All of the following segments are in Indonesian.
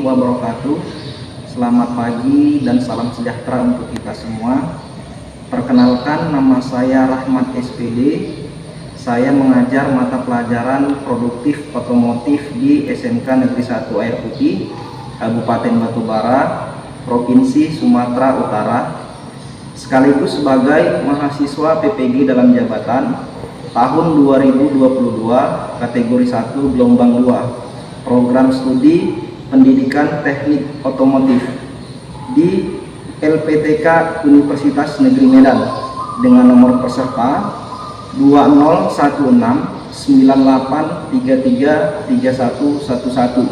wabarakatuh. Selamat pagi dan salam sejahtera untuk kita semua. Perkenalkan, nama saya Rahmat SPD. Saya mengajar mata pelajaran produktif otomotif di SMK Negeri 1 Air Putih, Kabupaten Batubara, Provinsi Sumatera Utara, sekaligus sebagai mahasiswa PPG dalam jabatan tahun 2022 kategori 1 gelombang 2 program studi pendidikan teknik otomotif di LPTK Universitas Negeri Medan dengan nomor peserta 209198333111.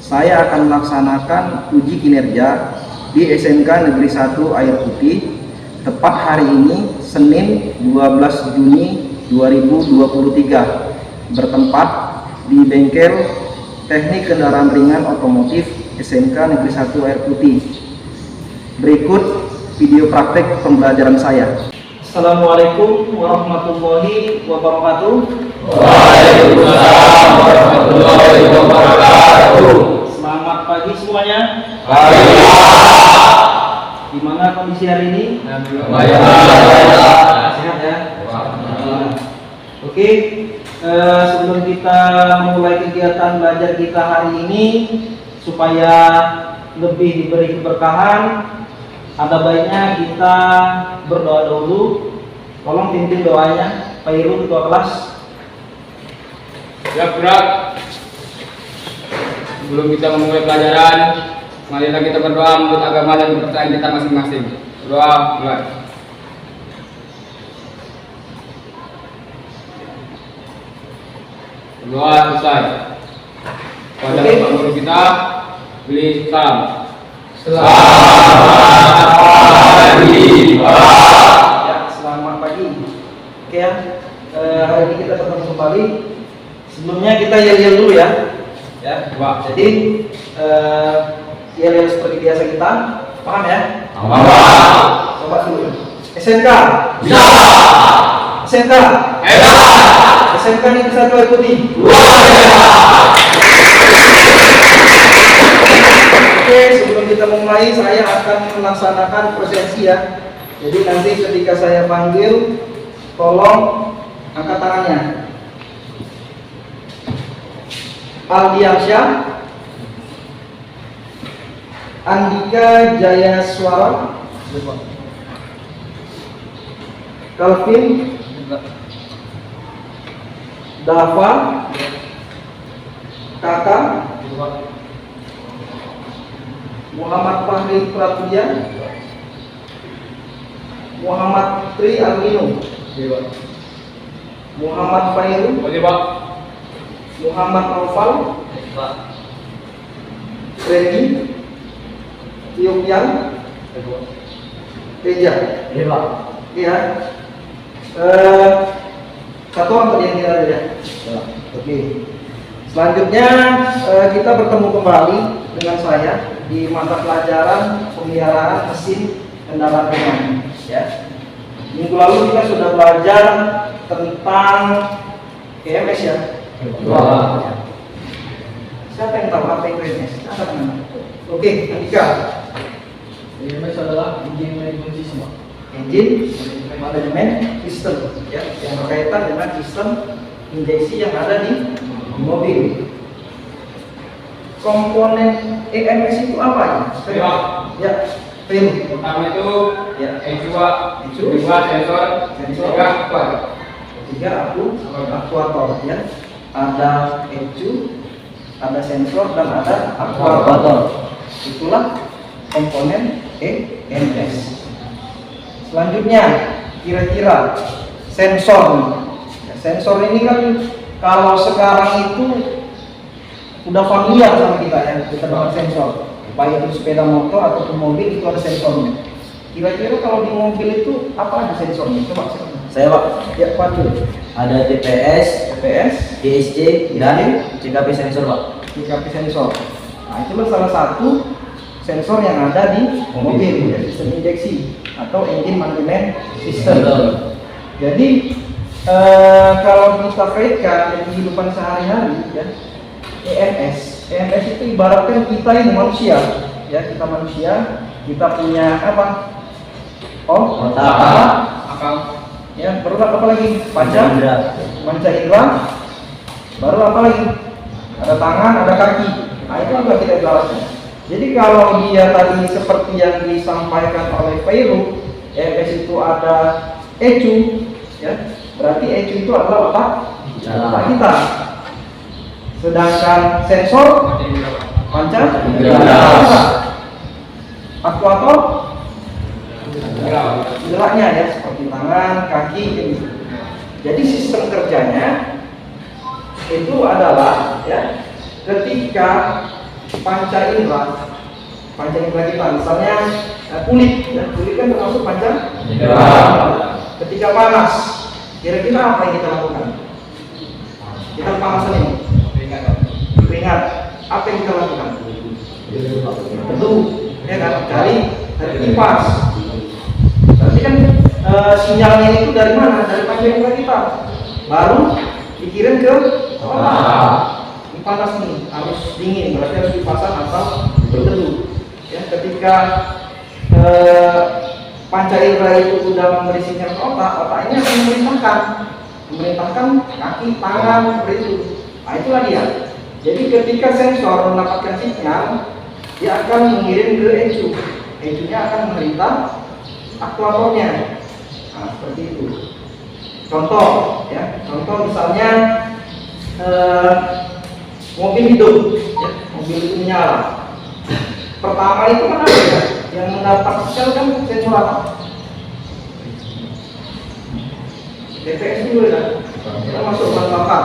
Saya akan melaksanakan uji kinerja di SMK Negeri 1 Air Putih tepat hari ini Senin 12 Juni 2023 bertempat di bengkel teknik kendaraan ringan otomotif SMK Negeri 1 Air Putih. Berikut video praktek pembelajaran saya. Assalamualaikum warahmatullahi wabarakatuh. Waalaikumsalam warahmatullahi wabarakatuh. Selamat pagi semuanya. Pagi. Gimana kondisi hari ini? Baik. Sehat ya? Oke, sebelum kita memulai kegiatan belajar kita hari ini, supaya lebih diberi keberkahan, ada baiknya kita berdoa dulu. Tolong pimpin doanya, Pak Irul, ketua kelas. Ya, gerak. Sebelum kita memulai pelajaran, marilah kita berdoa menurut agama dan kepercayaan kita masing-masing. Doa mulai. Doa selesai. Pada Bapak Guru kita, beri salam. Selamat pagi, Pak. Ya, selamat pagi. Oke ya, hari ini kita ketemu kembali. Sebelumnya kita yel-yel dulu ya. Ya, Pak. jadi yel-yel seperti biasa kita, paham ya? Paham. Coba dulu. SMK. Bisa. SMK. Hebat. SMK Negeri 1 Air Putih. Oke, sebelum kita memulai, saya akan melaksanakan prosesi ya. Jadi nanti ketika saya panggil, tolong angkat tangannya. Aldiansyah, Andika Jaya Suara, Calvin, Dava, Kakak, Muhammad Fahri Pratudya, Muhammad Tri Alwino, Muhammad Fairu, Muhammad Naufal, Reni, Tiopian, Teja. Iya. Satu orang tadi yang kita ada ya. Oke. Selanjutnya kita bertemu kembali dengan saya di mata pelajaran pemeliharaan mesin kendaraan ringan. Ya. Minggu lalu kita sudah belajar tentang EMS ya. Siapa yang tahu apa itu EMS? Oke, Andika. EMS adalah engine management system. Engine manajemen sistem ya, yang berkaitan dengan sistem injeksi yang ada di mobil. Komponen EMS itu apa ya? Ya, Pertama itu ya, ECU, kedua sensor, ketiga aktuator. Ketiga aktuator ya. Ada ECU, ada sensor dan ada aktuator. Itulah komponen EMS. Selanjutnya, kira-kira sensor. Ya, sensor ini kan kalau sekarang itu udah familiar sama kita ya, kita dengan sensor. Baik itu sepeda motor ataupun mobil itu ada sensornya. Kira-kira kalau di mobil itu apa aja sensornya? Coba Saya Pak, ya Pak dulu. ada TPS, DSC, dan CKP sensor Pak. CKP sensor. Nah, itu salah satu sensor yang ada di mobil, ya, sistem injeksi atau engine management system. Jadi kalau kita kaitkan di kehidupan sehari-hari ya, EMS EMS itu ibaratkan kita ini manusia, ya kita manusia, kita punya apa? Oh, Akal. ya baru apa lagi? Panca indera, baru apa lagi? Ada tangan, ada kaki. Nah itu juga kita jelaskan. Jadi kalau dia tadi seperti yang disampaikan oleh Fairu, EMS itu ada ECU, ya berarti ECU itu adalah otak kita. Sedangkan sensor panca indera, aktuator geraknya ya seperti tangan, kaki gitu. Jadi sistem kerjanya itu adalah ya ketika panca indera kita misalnya kulit ya, kulit kan termasuk panca indera. Ketika panas kira-kira apa yang kita lakukan? Kita panasan ini keringat, apa yang kita lakukan? Tentu ya kan cari kipas. Berarti kan sinyalnya itu dari mana? Dari panca indera kita, baru dikirim ke otak. Ini panas nih, harus dingin, berarti harus dipasang atau berteduh. Ya, ketika panca indera itu sudah memberi sinyal ke otak, otak ini akan memerintahkan kaki, tangan, seperti itu. Nah itulah dia. Jadi ketika sensor mendapatkan sinyal, dia akan mengirim ke ECU. ECU-nya akan memerintah aktuatornya. Nah, seperti itu. Contoh, ya, contoh misalnya mobil hidup, ya, mobil itu menyala. Pertama itu kan ada ya, yang mendapat sinyal kan sensor apa? DPS dulu ya, kita masuk bahan bakar.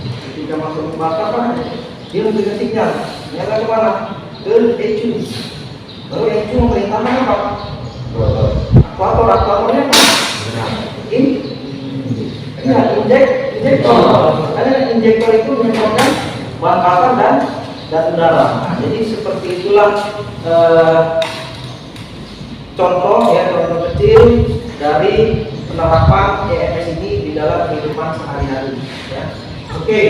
Ketika masuk bahan bakar kan, dia memberikan sinyal, nyala ke mana? Ke ECU. Baru ECU memerintahkan apa? Aktuatornya apa? Injektor. Karena injektor itu menyemprotkan bahan bakar dan udara. Nah, jadi seperti itulah contoh kecil dari penerapan EMS ini di dalam kehidupan sehari-hari. Ya. Oke,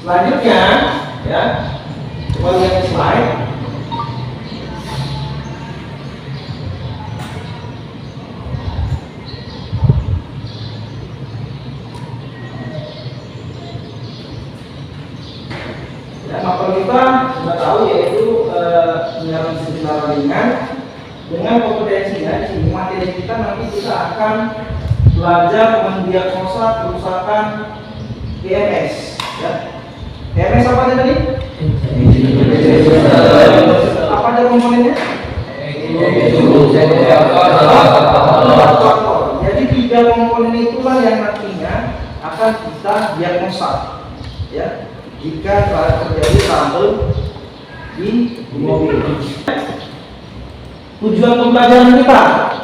selanjutnya ya, coba lihat slide. Mapel kita sudah tahu yaitu menyerang secara ringan dengan kompetensinya. Di materi kita nanti kita akan belajar mendiagnosa kerusakan EMS. Ya. EMS apa aja tadi? Apa aja komponennya? Jadi 3 komponen itulah yang nantinya akan kita diagnosa. Ya. Jika terjadi trouble di mobil. Tujuan pembelajaran kita,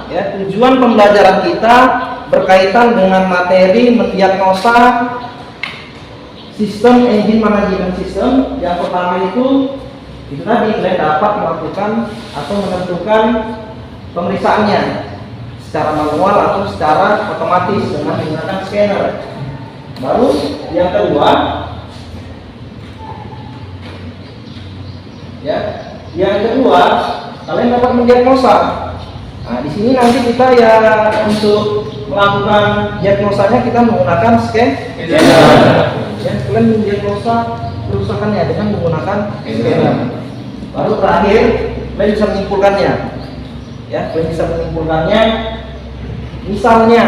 ya, tujuan pembelajaran kita berkaitan dengan materi mendiagnosa sistem engine management system. Yang pertama itu tadi kalian dapat melakukan atau menentukan pemeriksaannya secara manual atau secara otomatis dengan menggunakan scanner. Baru yang kedua, ya, yang kedua kalian dapat mendiagnosa. Nah, di sini nanti kita ya untuk melakukan diagnosanya kita menggunakan scanner. Ya, kalian mendiagnosa kerusakannya dengan menggunakan scanner. Baru terakhir kalian bisa menyimpulkannya. Ya, kalian bisa menyimpulkannya. Misalnya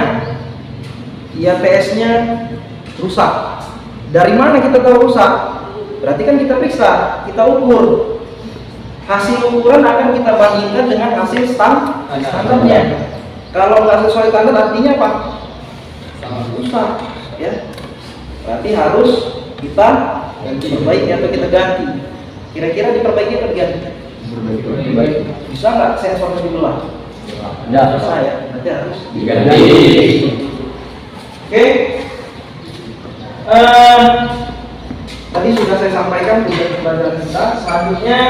IATS-nya rusak. Dari mana kita tahu rusak? Berarti kan kita periksa, kita ukur. Hasil ukuran akan kita bandingkan dengan hasil standarnya. Kalau nggak sesuai standar artinya apa? Rusak, ya. Berarti harus kita perbaiki atau kita ganti. Kira-kira diperbaiki atau diganti? Bisa nggak sensornya dibelah? Tidak. Bisa ya. Berarti harus Diganti. Oke. Tadi sudah saya sampaikan tujuan pembelajaran kita. Selanjutnya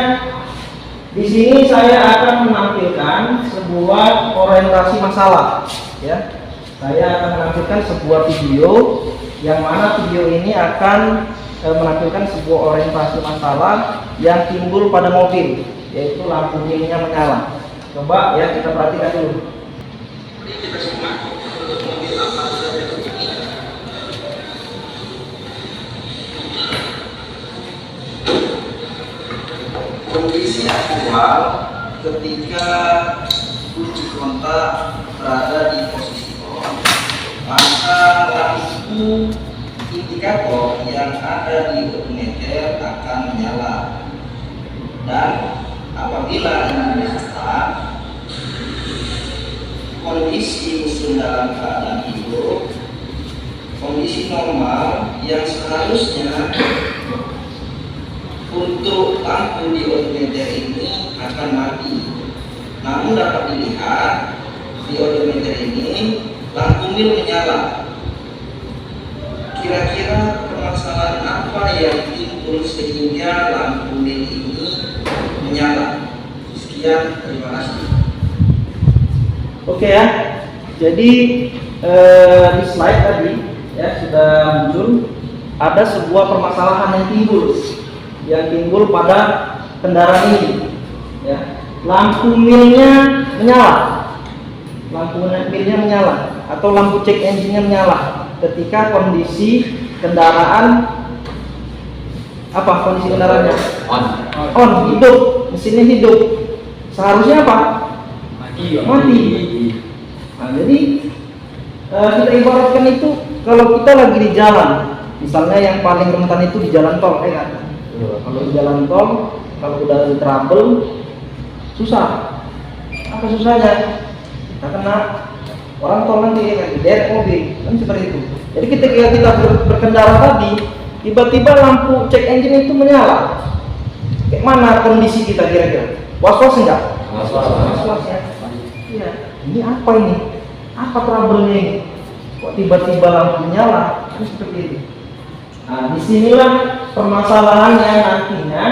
di sini saya akan menampilkan sebuah orientasi masalah. Ya, saya akan menampilkan sebuah video yang mana video ini akan menampilkan sebuah orientasi masalah yang timbul pada mobil, yaitu lampu minnya menyala. Coba ya kita perhatikan dulu. Kondisi aktual ketika kunci kontak berada di posisi on, maka lampu indikator yang ada di odometer akan menyala, dan apabila ini rusak, kondisi mesin dalam keadaan hidup, kondisi normal yang seharusnya untuk lampu di odometer ini akan mati. Namun dapat dilihat di odometer ini lampu mil menyala. Kira-kira permasalahan apa yang timbul sehingga lampu mil ini menyala? Sekian, terima kasih. Oke ya, jadi di slide tadi ya sudah muncul ada sebuah permasalahan yang timbul pada kendaraan ini. Ya, lampu milnya menyala, atau lampu cek engine-nya menyala ketika kondisi kendaraannya on, hidup, mesinnya hidup. Seharusnya apa? Mati. Nah, jadi kita ibaratkan itu kalau kita lagi di jalan, misalnya yang paling rentan itu di jalan tol, kan? Kalau di jalan tol, kalau udah ada trouble, susah. Apa susahnya? Kita kena orang tol nanti derek mobil, kan seperti itu. Jadi ketika kita berkendara tadi, tiba-tiba lampu cek engine itu menyala. Kayak mana kondisi kita kira-kira? Was-was enggak? Was-was ya. Iya. Ini apa ini? Apa trouble-nya ini? Kok tiba-tiba lampu menyala? Kan seperti itu. Nah, disinilah permasalahan yang nantinya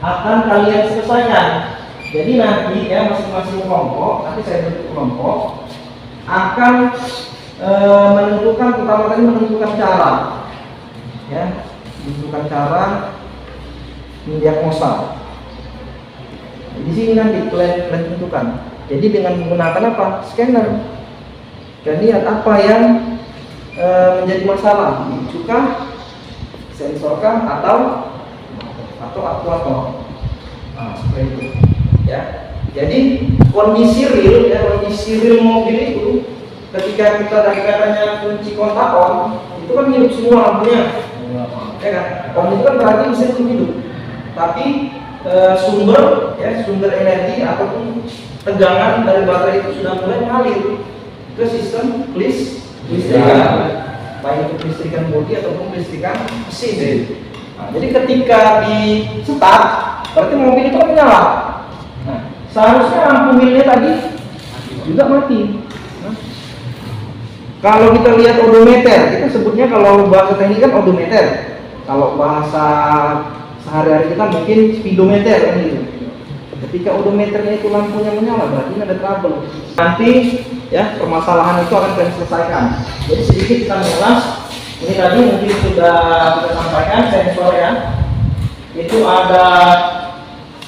akan kalian selesaikan. Jadi nanti ya masing-masing kelompok, nanti saya bentuk kelompok, akan menentukan cara, ya, menentukan cara mendiagnosa. Di sini nanti kalian tentukan. Jadi dengan menggunakan apa? Scanner. Dan lihat apa yang menjadi masalah, cukah, sensorkah atau aktuator. Nah, seperti itu. Ya. Jadi kondisi real mobil itu ketika kita dari katanya kunci kontak on, itu kan hidup semua lampunya. Ya kan? On itu kan berarti mesin itu hidup. Tapi sumber energi ataupun tegangan dari baterai itu sudah mulai mengalir ke sistem listrikan, baik itu listrikan bodi ataupun listrikan mesin. Nah, jadi ketika di start, berarti mobil itu kan menyala. Nah, seharusnya lampu milnya tadi juga mati. Nah, kalau kita lihat odometer, kita sebutnya kalau bahasa teknik kan odometer. Kalau bahasa sehari-hari kita mungkin speedometer kan gitu. Ketika odometernya itu lampunya menyala, berarti ada trouble. Nanti ya permasalahan itu akan kita selesaikan. Jadi sedikit kita mengulas. Ini tadi mungkin sudah kita sampaikan sensor ya. Itu ada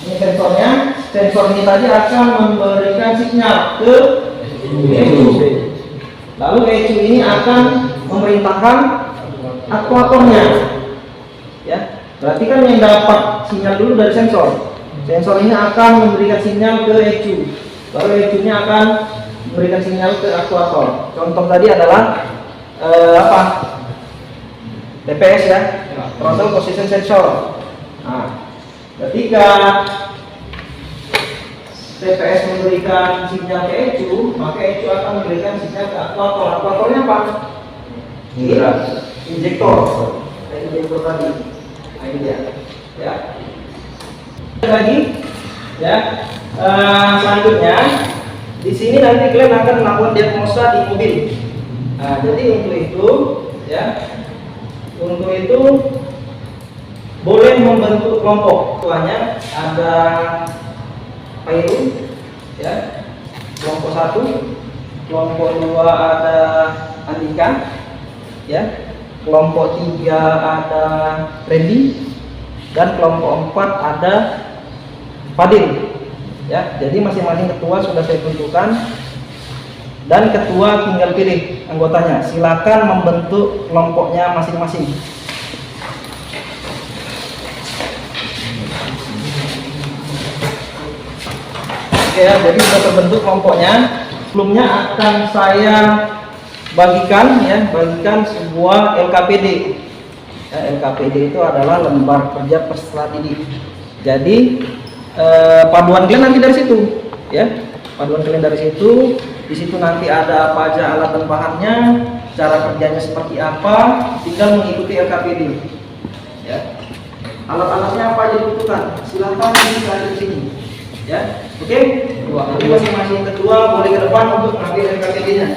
ini sensornya. Sensor ini tadi akan memberikan sinyal ke ECU. Lalu ECU ini akan memerintahkan aktuatornya. Ya, berarti kan yang dapat sinyal dulu dari sensor. Sensor ini akan memberikan sinyal ke ECU. Lalu ECU-nya akan memberikan sinyal ke aktuator. Contoh tadi adalah TPS ya, throttle position sensor. Nah, ketika TPS memberikan sinyal ke ECU, maka ECU akan memberikan sinyal ke aktuator. Aktuatornya apa? Injektor. Injektor tadi. Nah, ini dia. Ya. Lagi, ya. Selanjutnya, di sini nanti kalian akan melakukan diagnosa di mobil. Nah, jadi untuk itu boleh membentuk kelompok. Tuanya ada Pairu, ya. Kelompok 1, kelompok 2 ada Andika, ya. kelompok 3 ada Randy, dan kelompok 4 ada Fadil. Ya, jadi masing-masing ketua sudah saya tentukan, dan ketua tinggal pilih anggotanya. Silakan membentuk kelompoknya masing-masing. Oke ya, jadi sudah terbentuk kelompoknya. Sebelumnya akan saya bagikan sebuah LKPD. Ya, LKPD itu adalah lembar kerja peserta didik. Jadi paduan kalian nanti dari situ, ya. Paduan kalian dari situ. Di situ nanti ada apa aja alat dan bahannya, cara kerjanya seperti apa, tinggal mengikuti LKPD. Ya. Alat-alatnya apa aja dibutuhkan? Silakan dicari di sini. Ya, oke. Jadi masing-masing ketua boleh ke depan untuk mengambil LKPD-nya.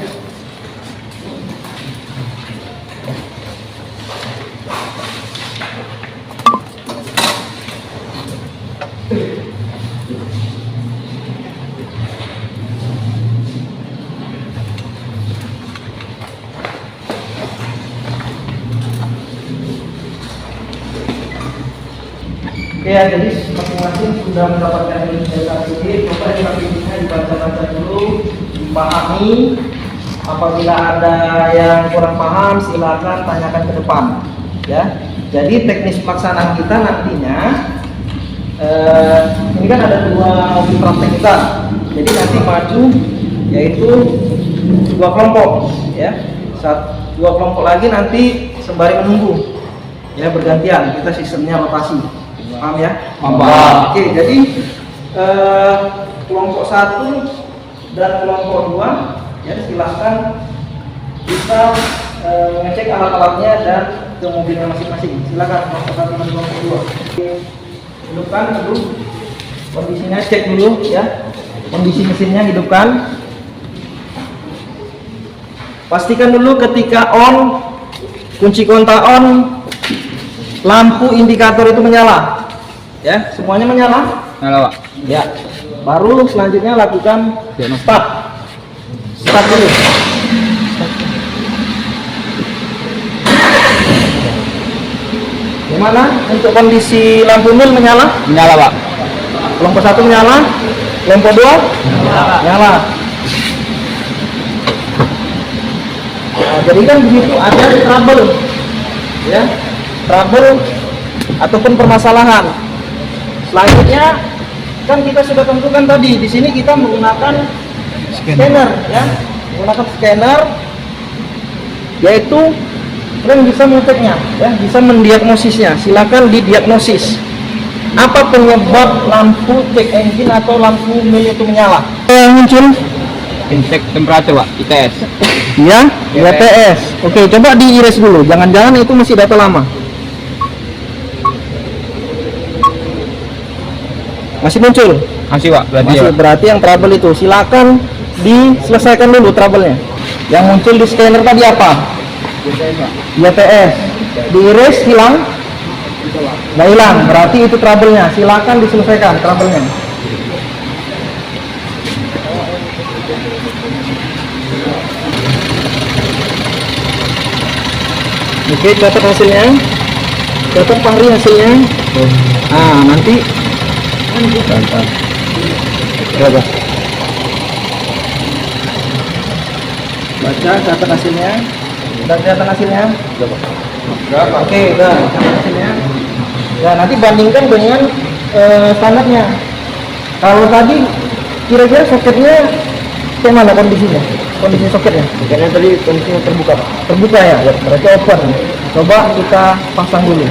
Oke ya, jadi masing-masing sudah mendapatkan LKPD. Coba LKPD-nya dibaca-baca dulu, dipahami. Apabila ada yang kurang paham, silakan tanyakan ke depan. Ya, jadi teknis pelaksanaan kita nantinya, ini kan ada 2 mobil praktek kita. Jadi nanti maju yaitu 2 kelompok, ya. 2 kelompok lagi nanti sembari menunggu. Ya, bergantian. Kita sistemnya rotasi. Paham ya? Paham. Oke, jadi kelompok 1 dan kelompok 2 ya silahkan bisa ngecek alat-alatnya dan ke mobilnya masing-masing. Silakan kelompok 1 dan kelompok 2. Hidupkan dulu kondisinya, cek dulu ya. Kondisi mesinnya hidupkan. Pastikan dulu ketika on, kunci kontak on, lampu indikator itu menyala. Ya, semuanya menyala? Nyala, Pak. Ya. Baru selanjutnya lakukan start. Start dulu. Gimana untuk kondisi lampu nil menyala? Nyala, Pak. Kelompok 1 menyala, kelompok 2 menyala. Nah, jadi kan begitu ada trouble, ya, trouble ataupun permasalahan. Selanjutnya kan kita sudah tentukan tadi di sini kita menggunakan scanner, ya, menggunakan scanner, yaitu kalian bisa mengeceknya, ya, bisa mendiagnosisnya. Silakan didiagnosis. Apa penyebab lampu check engine atau lampu mil itu menyala? Yang muncul Cek temperatur, Pak. ITS. ya, ITS. Oke, coba di-erase dulu. Jangan-jangan itu masih data lama. Masih muncul? Masih, Pak. Berarti Masih, ya. berarti yang trouble itu. Silakan diselesaikan dulu trouble-nya. Yang muncul di scanner tadi apa? ITS. Di-erase hilang? Nggak hilang. Berarti itu trouble-nya. Silakan diselesaikan trouble-nya. Oke, catat hasilnya. Catat Fahri hasilnya. Nah, nanti berapa? Baca, catat hasilnya. Udah kelihatan hasilnya? Berapa? Oke, udah catat hasilnya. Ya, nanti bandingkan dengan standarnya. Kalau tadi kira-kira soketnya kayak mana kondisinya? Kondisi soketnya? Soketnya tadi kondisinya terbuka. Terbuka ya? Ya, berarti open. Coba kita pasang dulu.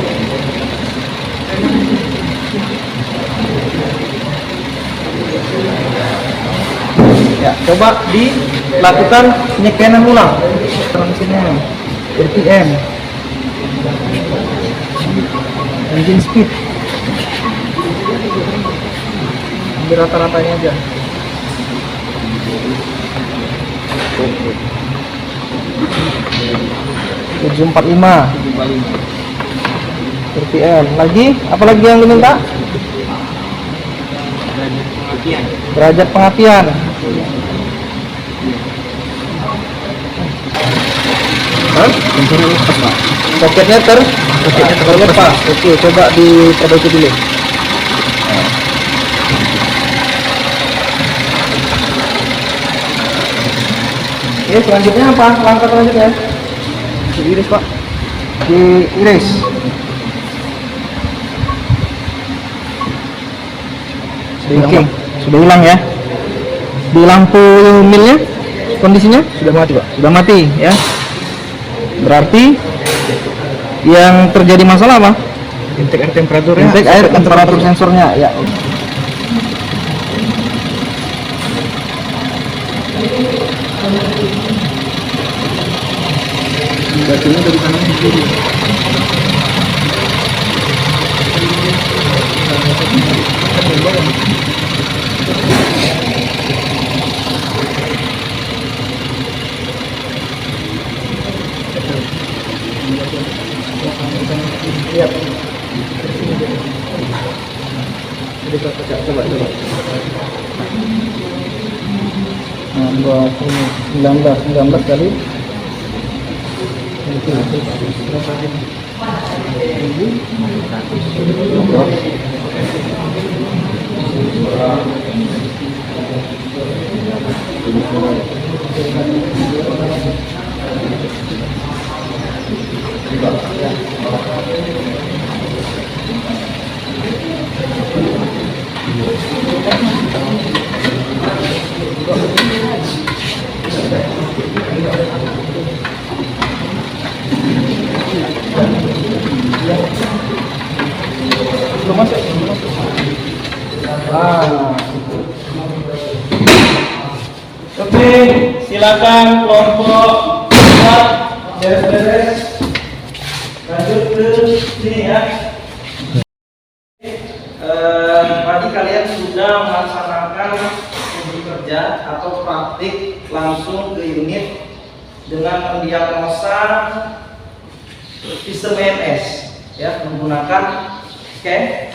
Ya, coba dilakukan penyekanan ulang. Transisinya RPM, engine speed, ambil rata-ratanya aja. Tujuh 45 RPM. Lagi, apalagi yang diminta? Derajat pengapian. Sensornya lepas Pak. Soketnya terlepas. Oke, coba diperbaiki dulu. Oke, selanjutnya apa? Langkah selanjutnya diiris Pak. Diiris. Oke, sudah hilang ya. Di lampu milnya kondisinya sudah mati Pak. Sudah mati ya. Berarti yang terjadi masalah apa? Intake air temperaturnya. Intake air temperatur sensornya ya. Batunya dari kanan ke kiri. Lihat. Coba. Nah, 19 kali. Oke, silakan kelompok 4 beres-beres. Lanjut ke sini ya. Tadi kalian sudah melaksanakan uji kerja atau praktik langsung ke unit dengan mendiagnosa sistem EMS ya, menggunakan scanner.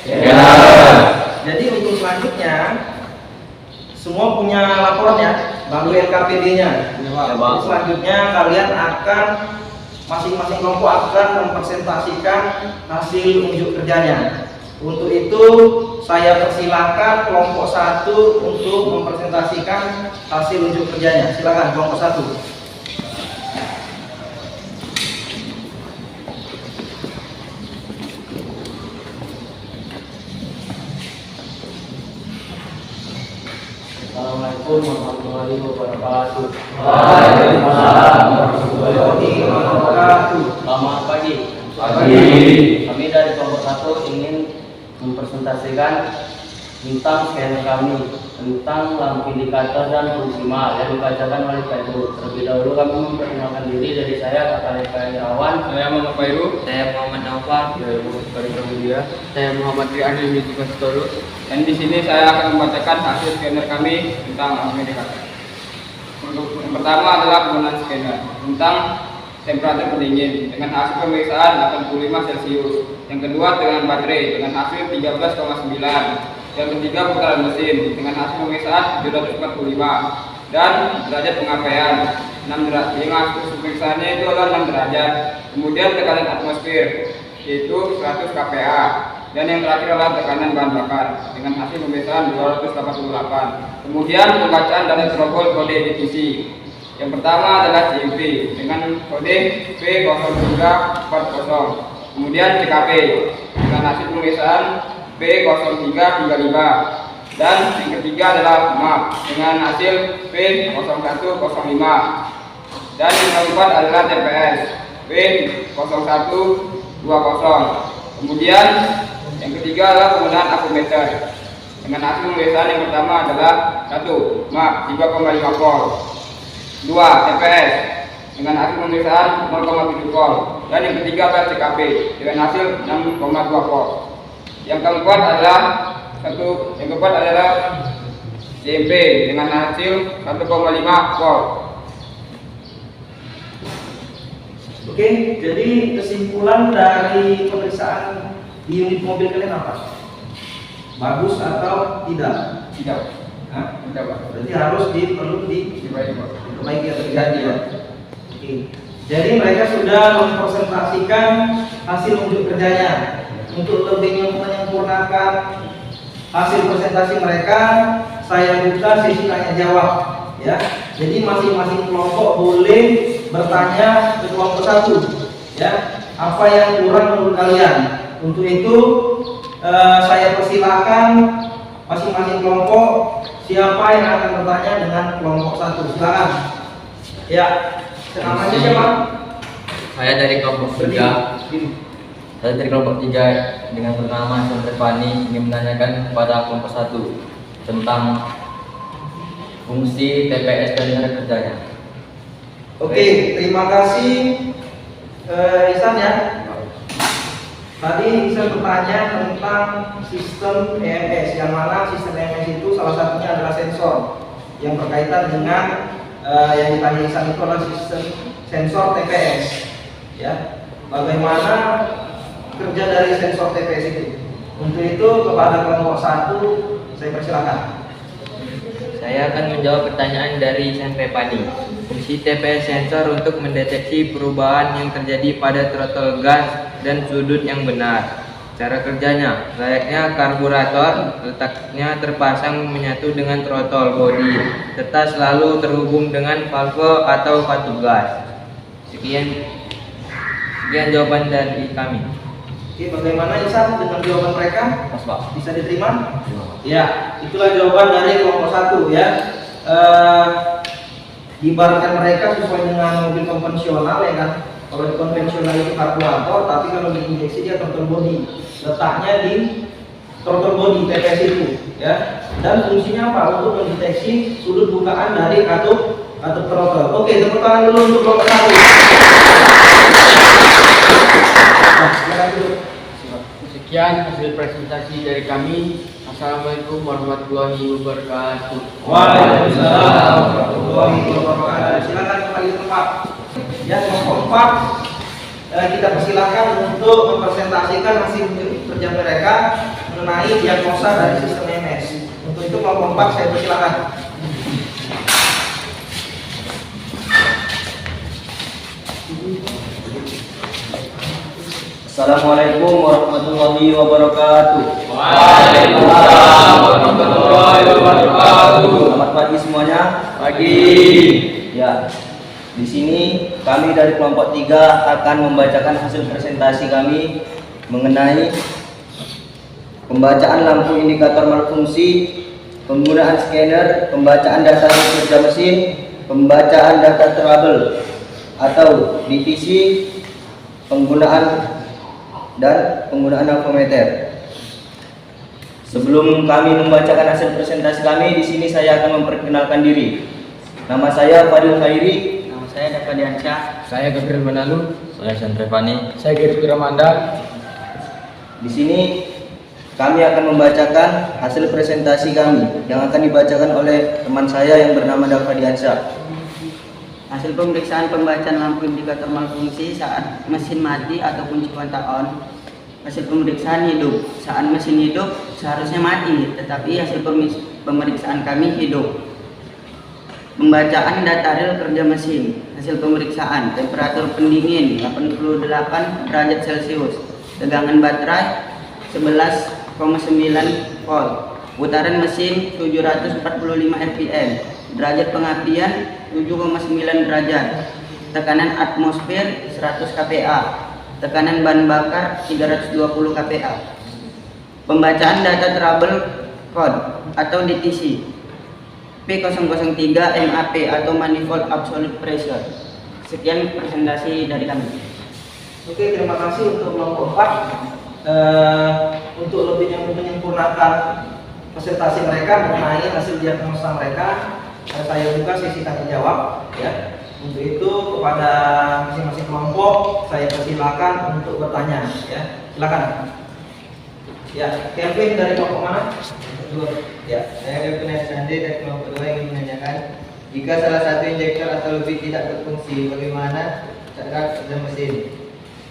Jadi untuk selanjutnya semua punya laporan ya, lalu LKPD-nya. Selanjutnya kalian akan masing-masing kelompok akan mempresentasikan hasil unjuk kerjanya. Untuk itu saya persilahkan kelompok 1 untuk mempresentasikan hasil unjuk kerjanya. Silakan kelompok 1. Assalamualaikum warahmatullahi wabarakatuh. Waalaikumsalam warahmatullahi wabarakatuh. Selamat pagi. Kami dari kelompok 1 ingin mempresentasikan tentang scanner kami, tentang lampu indikator dan fungsimal yang dibacakan oleh Pak Ibu. Terlebih dahulu kami memperkenalkan diri dari saya Kakak Irawan. Saya Muhammad Fairu. Saya Muhammad Naufal. Saya Muhammad Fairu. Saya Muhammad Riani binti Kastoro. Dan di sini saya akan membacakan hasil scanner kami tentang lampu indikator. Untuk yang pertama adalah penggunaan scanner tentang temperatur pendingin dengan hasil pemeriksaan 85 Celcius. Yang kedua dengan baterai dengan hasil 13,9. Yang ketiga putaran mesin dengan hasil pemeriksaan 745 dan derajat pengapaian 6 derajat. Yang hasil pemeriksaannya itu adalah 6 derajat. Kemudian tekanan atmosfer yaitu 100 kPa. Dan yang terakhir adalah tekanan bahan bakar dengan hasil pemeriksaan 288. Kemudian pembacaan data teropol kode DTC. Yang pertama adalah CMP dengan kode P0340. Kemudian CKP dengan hasil pemeriksaan P0335. Dan yang ketiga adalah MAP dengan hasil P0105. Dan yang keempat adalah TPS P0120. Kemudian yang ketiga adalah penggunaan akumeter dengan hasil pemeriksaan yang pertama adalah 1 MAP 3,5 volt, 2 TPS dengan hasil pemeriksaan 0,7 volt, dan yang ketiga adalah CKP dengan hasil 6,2 volt. Yang keempat adalah CMP dengan hasil 1,5 volt. Oke, jadi kesimpulan dari pemeriksaan di unit mobil kalian apa? Bagus atau tidak? Tidak. Hah? Tidak, Pak. Berarti harus perlu diperbaiki atau diganti ya. Oke. Jadi mereka sudah mempresentasikan hasil unjuk kerjanya. Untuk lebih menyempurnakan hasil presentasi mereka, saya buka sesi tanya jawab. Ya, jadi masing-masing kelompok boleh bertanya ke kelompok satu. Ya, apa yang kurang menurut kalian? Untuk itu saya persilakan masing-masing kelompok siapa yang akan bertanya dengan kelompok satu. Silakan. Ya, namanya siapa? Saya dari kelompok 3. Saya dari kelompok 3 dengan bernama Santrepani ingin menanyakan kepada kelompok 1 tentang fungsi TPS dan cara kerjanya. Oke, terima kasih Ihsan ya. Tadi Ihsan bertanya tentang sistem EMS, yang mana sistem EMS itu salah satunya adalah sensor yang berkaitan dengan yang ditanya Ihsan itu adalah sistem sensor TPS. Ya, bagaimana kerja dari sensor TPS itu? Untuk itu kepada kelompok 1 saya persilakan. Saya akan menjawab pertanyaan dari Santrepani. Fungsi TPS sensor untuk mendeteksi perubahan yang terjadi pada throttle gas dan sudut yang benar. Cara kerjanya, layaknya karburator, letaknya terpasang menyatu dengan throttle body, serta selalu terhubung dengan valve atau katup gas. Sekian jawaban dari kami. Oke, bagaimana Ihsan dengan jawaban mereka? Mas Pak. Bisa diterima? Ya, itulah jawaban dari kelompok 1 ya. Diibaratkan mereka sesuai dengan mobil konvensional ya kan. Kalau di konvensional itu karburator, tapi kalau di injeksi dia throttle body. Letaknya di throttle body TPS itu ya. Dan fungsinya apa? Untuk mendeteksi sudut bukaan dari katup throttle. Oke, tepuk tangan dulu untuk kelompok 1. Nah, silakan dulu. Sekian hasil presentasi dari kami. Assalamualaikum warahmatullahi wabarakatuh. Waalaikumsalam warahmatullahi wabarakatuh. Silakan kembali ke tempat. Ya, kelompok 4 kita persilakan untuk mempresentasikan hasil kerja mereka mengenai diagnosa dari sistem EMS. Untuk itu kelompok 4 saya persilakan. Assalamualaikum warahmatullahi wabarakatuh. Waalaikumsalam warahmatullahi wabarakatuh. Selamat pagi semuanya. Pagi. Ya, di sini kami dari kelompok 3 akan membacakan hasil presentasi kami mengenai pembacaan lampu indikator malfungsi, penggunaan scanner, pembacaan data kerja mesin, pembacaan data trouble atau DTC, penggunaan alfameter. Sebelum kami membacakan hasil presentasi kami, di sini saya akan memperkenalkan diri. Nama saya Fadil Khairi. Nama saya Dafa Diansyah. Saya Gabriel Manalu. Saya Santrepani. Saya Giri Ramanda. Di sini kami akan membacakan hasil presentasi kami yang akan dibacakan oleh teman saya yang bernama Dafa Diansyah. Hasil pemeriksaan pembacaan lampu indikator malfungsi saat mesin mati ataupun cipuan on. Hasil pemeriksaan hidup. Saat mesin hidup seharusnya mati, tetapi hasil pemeriksaan kami hidup. Pembacaan data real kerja mesin. Hasil pemeriksaan temperatur pendingin 88 derajat Celcius. Tegangan baterai 11,9 volt. Putaran mesin 745 rpm. Derajat pengapian 7,9 derajat. Tekanan atmosfer 100 kPa. Tekanan bahan bakar 320 kPa. Pembacaan data trouble code atau DTC P003 MAP atau manifold absolute pressure. Sekian presentasi dari kami. Oke, terima kasih untuk kelompok 4. Untuk lebih menyempurnakan presentasi mereka mengenai hasil diagnosa mereka, saya buka sesi tanya jawab ya. Untuk itu kepada masing-masing kelompok saya persilakan untuk bertanya ya. Silakan. Ya, Kevin dari kelompok mana? Ya, saya Kevin Sandi dari kelompok 2 ingin menanyakan, jika salah satu injektor atau lebih tidak berfungsi, bagaimana cara kerja mesin?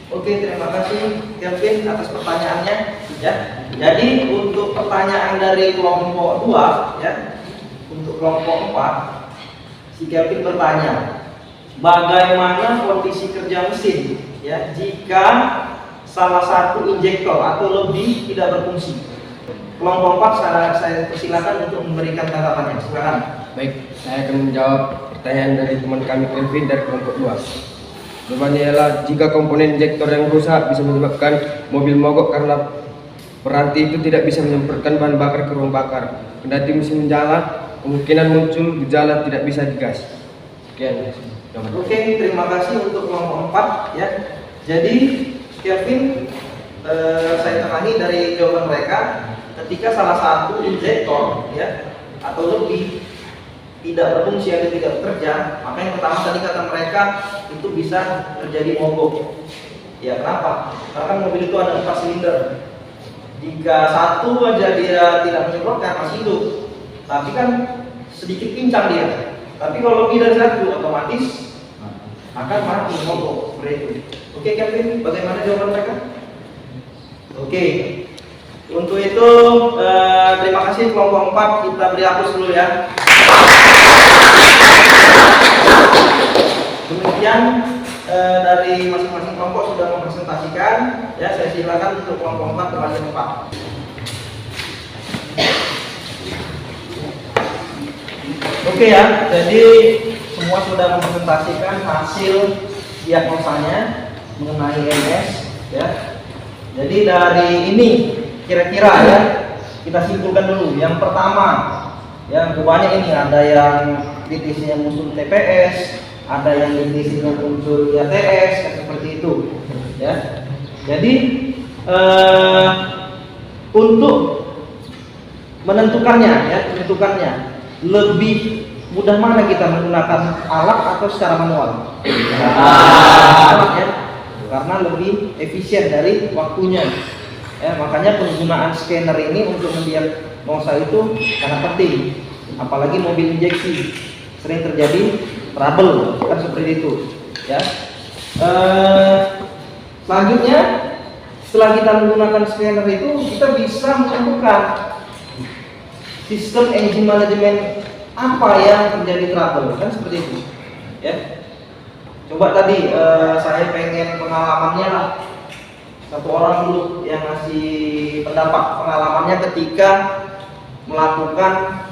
Oke, terima kasih Kevin atas pertanyaannya ya. Jadi untuk pertanyaan dari kelompok 2 ya, untuk kelompok 4 si Kevin bertanya bagaimana kondisi kerja mesin ya jika salah satu injektor atau lebih tidak berfungsi. Kelompok 4 saya persilakan untuk memberikan tanggapannya. Silakan. Baik, saya akan menjawab pertanyaan dari teman kami Kelvin dari kelompok 2. Jawabannya ialah jika komponen injektor yang rusak bisa menyebabkan mobil mogok karena peranti itu tidak bisa menyemprotkan bahan bakar ke ruang bakar. Kendati mesin menyala, kemungkinan muncul gejala tidak bisa digas. Sekian. Oke, terima kasih untuk kelompok 4 ya. Jadi Kelvin, saya tengahi dari jawaban mereka, ketika salah satu injektor ya atau lebih tidak berfungsi atau tidak bekerja, maka yang pertama tadi kata mereka itu bisa terjadi mogok. Ya kenapa? Karena mobil itu ada 4 silinder. Jika satu aja dia tidak menyemprotkan masih hidup, tapi kan sedikit pincang dia. Tapi kalau lebih dari satu otomatis akan mati mogok seperti itu. Oke Kevin, bagaimana jawaban mereka? Oke. Untuk itu terima kasih kelompok 4, kita beri aplaus dulu ya. Kemudian dari masing-masing kelompok sudah mempresentasikan ya, saya silakan untuk kelompok 4 kembali ke tempat. Oke ya, jadi semua sudah mempresentasikan hasil diagnosanya mengenai MS ya. Jadi dari ini kira-kira ya kita simpulkan dulu. Yang pertama, yang banyak ini ada yang kritisnya muncul TPS, ada yang kritisnya muncul IATS, seperti itu ya. Jadi untuk menentukannya ya, lebih mudah mana kita menggunakan alat atau secara manual? Alat ya, karena lebih efisien dari waktunya. Ya, makanya penggunaan scanner ini untuk mendiagnosa itu sangat penting, apalagi mobil injeksi sering terjadi trouble kan seperti itu ya. Selanjutnya setelah kita menggunakan scanner itu kita bisa menentukan sistem engine management apa yang terjadi trouble kan seperti itu ya. Coba tadi saya pengen pengalamannya lah. Satu orang dulu yang ngasih pendapat pengalamannya ketika melakukan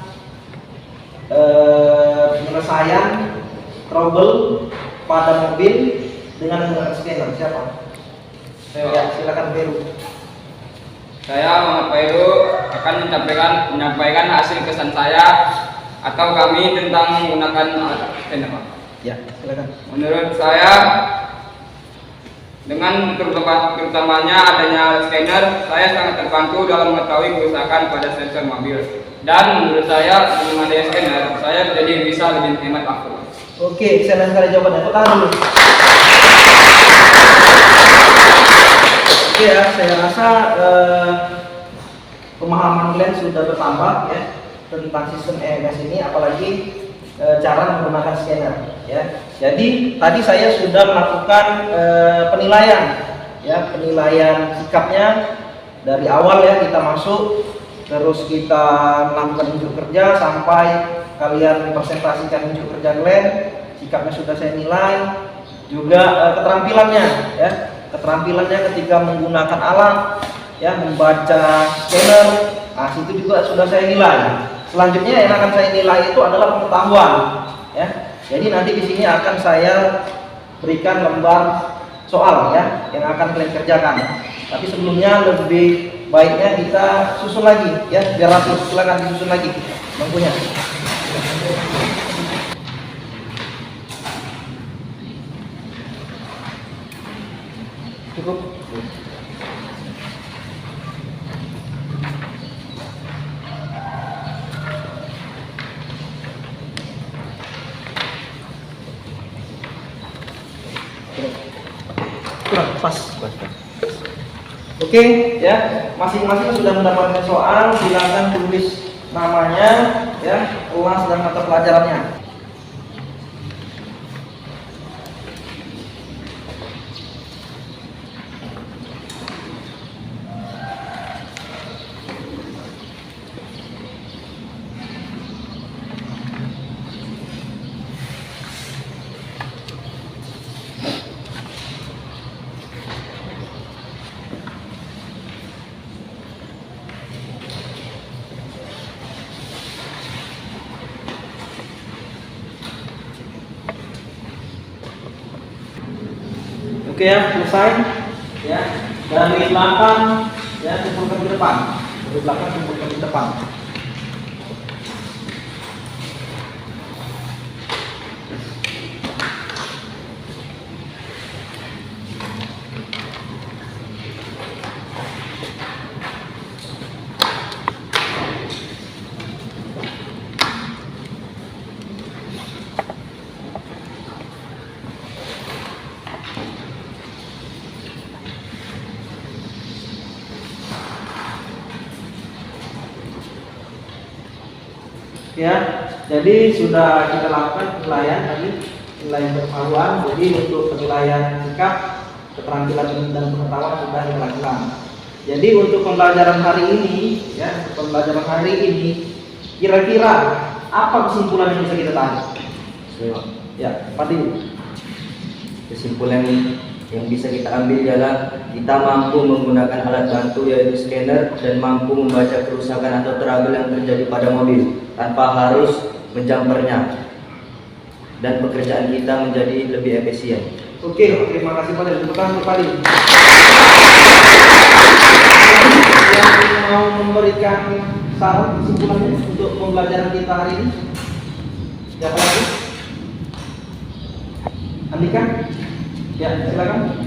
penyelesaian trouble pada mobil dengan menggunakan scanner. Siapa? Ya, silakan Peru. Saya Muhammad Pairu akan menyampaikan hasil kesan saya atau kami tentang menggunakan alat scanner, Pak. Ya, silakan. Menurut saya, dengan terutamanya adanya scanner, saya sangat terbantu dalam mengetahui kerusakan pada sensor mobil. Dan menurut saya, dengan adanya scanner, saya jadi bisa lebih hemat waktu. Oke, saya sekali jawabannya. Tepuk tangan dulu. Oke ya, saya rasa pemahaman kalian sudah bertambah ya tentang sistem EMS ini, apalagi cara menggunakan scanner ya. Jadi tadi saya sudah melakukan penilaian ya, penilaian sikapnya dari awal ya, kita masuk terus kita melakukan unjuk kerja sampai kalian presentasikan unjuk kerja kalian, sikapnya sudah saya nilai, juga keterampilannya ya, keterampilannya ketika menggunakan alat ya, membaca scanner, nah situ juga sudah saya nilai. Selanjutnya yang akan saya nilai itu adalah pengetahuan ya. Jadi nanti di sini akan saya berikan lembar soal ya yang akan kalian kerjakan. Tapi sebelumnya lebih baiknya kita susun lagi ya, biar rapi. Silakan disusun lagi bangkunya. Cukup. Kurang pas. Oke ya, masing-masing sudah mendapatkan soal, silakan tulis namanya ya, kelas dan mata pelajarannya. Oke ya, selesai. Ya, dari belakang ya kumpulkan ke depan. Dari belakang kumpulkan ke depan. Ya, jadi sudah kita lakukan penilaian tadi, penilaian berpaluan. Jadi untuk penilaian sikap, keterampilan dan pengetahuan sudah kita lakukan. Jadi untuk pembelajaran hari ini, ya, pembelajaran hari ini, kira-kira apa kesimpulan yang bisa kita tarik? Ya, Pak Dim. Kesimpulan yang bisa kita ambil adalah kita mampu menggunakan alat bantu yaitu scanner dan mampu membaca kerusakan atau trouble yang terjadi pada mobil tanpa harus menjampernya, dan pekerjaan kita menjadi lebih efisien. Oke, terima kasih Pak Dim. Tepuk tangan untuk Pak Dim. Yang mau memberikan saran kesimpulannya untuk pembelajaran kita hari ini? Siapa lagi? Andika? Ya, silakan.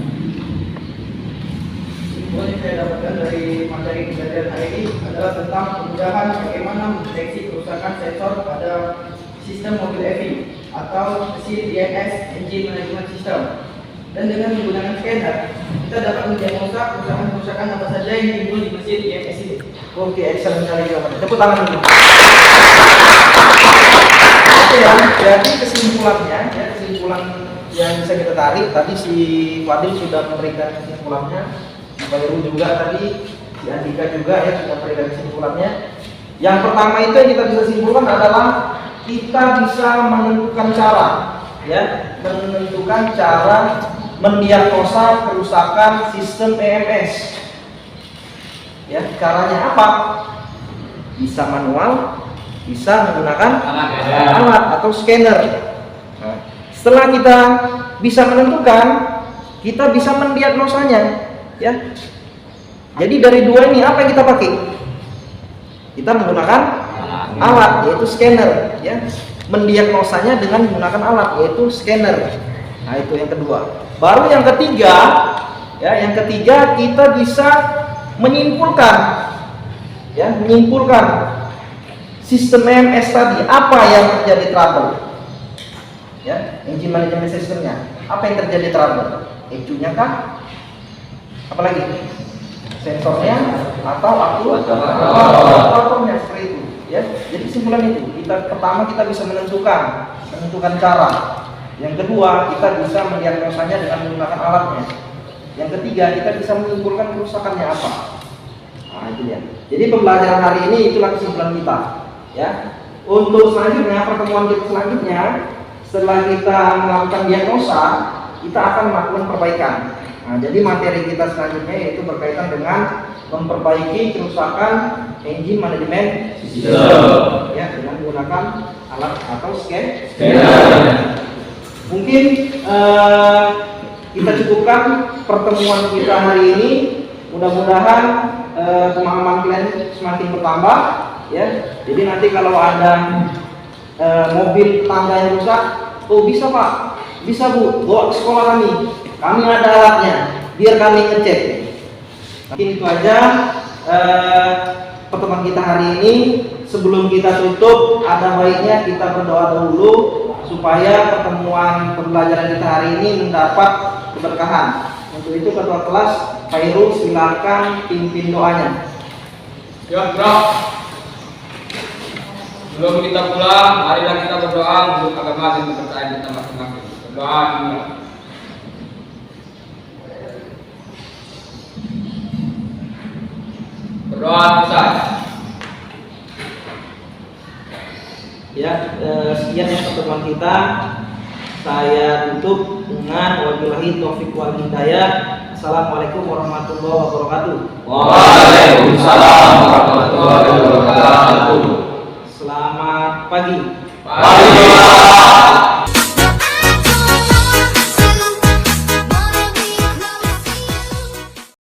Kesimpulan yang saya dapatkan dari materi pembelajaran hari ini adalah tentang kemudahan bagaimana mendeteksi kerusakan sensor pada sistem mobil EV atau mesin EMS (Engine Management System). Dan dengan menggunakan scanner, kita dapat mendiagnosa kerusakan-kerusakan apa saja yang timbul di mesin EMS ini. Oke, excellent sekali jawabannya. Tepuk tangan dulu. Oke ya, jadi kesimpulannya, ya, kesimpulan yang bisa kita tarik tadi si Fadil sudah memberikan kesimpulannya, Pak Heru juga tadi, si Andika juga ya sudah memberikan kesimpulannya. Yang pertama itu yang kita bisa simpulkan adalah kita bisa menentukan cara, ya, menentukan cara mendiagnosa kerusakan sistem EMS. Ya, caranya apa? Bisa manual, bisa menggunakan alat atau scanner. Nah, setelah kita bisa menentukan, kita bisa mendiagnosanya, ya. Jadi dari dua ini apa yang kita pakai? Kita menggunakan alat, yaitu scanner, ya. Mendiagnosanya dengan menggunakan alat, yaitu scanner. Nah, itu yang kedua. Baru yang ketiga, ya, yang ketiga kita bisa menyimpulkan, ya, menyimpulkan sistem EMS tadi apa yang terjadi trouble, ya, engine management systemnya apa yang terjadi trouble, ECU-nya kah, apalagi sensornya atau aktuatornya, seperti itu, ya. Jadi kesimpulan itu, pertama kita bisa menentukan cara. Yang kedua, kita bisa mendiagnosanya dengan menggunakan alatnya. Yang ketiga, kita bisa menyimpulkan kerusakannya apa. Nah, itu dia. Jadi pembelajaran hari ini itulah kesimpulan kita, ya. Untuk selanjutnya, pertemuan kita selanjutnya, setelah kita melakukan diagnosa, kita akan melakukan perbaikan. Nah, jadi materi kita selanjutnya yaitu berkaitan dengan memperbaiki kerusakan engine manajemen sistem, ya, dengan menggunakan alat atau scanner. Mungkin kita cukupkan pertemuan kita hari ini. Mudah-mudahan pemahaman kalian semakin bertambah, ya. Jadi nanti kalau ada mobil tangga yang rusak, oh bisa Pak, bisa Bu, bawa ke sekolah kami ada alatnya, biar kami ngecek. Mungkin itu aja pertemuan kita hari ini. Sebelum kita tutup, ada baiknya kita berdoa dahulu supaya pertemuan pembelajaran kita hari ini mendapat keberkahan. Untuk itu ketua kelas Pak Heru silakan pimpin doanya. Ya, bro. Sebelum kita pulang, marilah kita berdoa untuk agama dan kepercayaan kita masing-masing. Berdoa dulu. Berdoa selesai. Ya, sekian ya pertemuan kita. Saya tutup dengan wabillahi taufiq wal hidayah. Assalamualaikum warahmatullahi wabarakatuh. Waalaikumsalam warahmatullahi wabarakatuh. Selamat pagi. Pagi.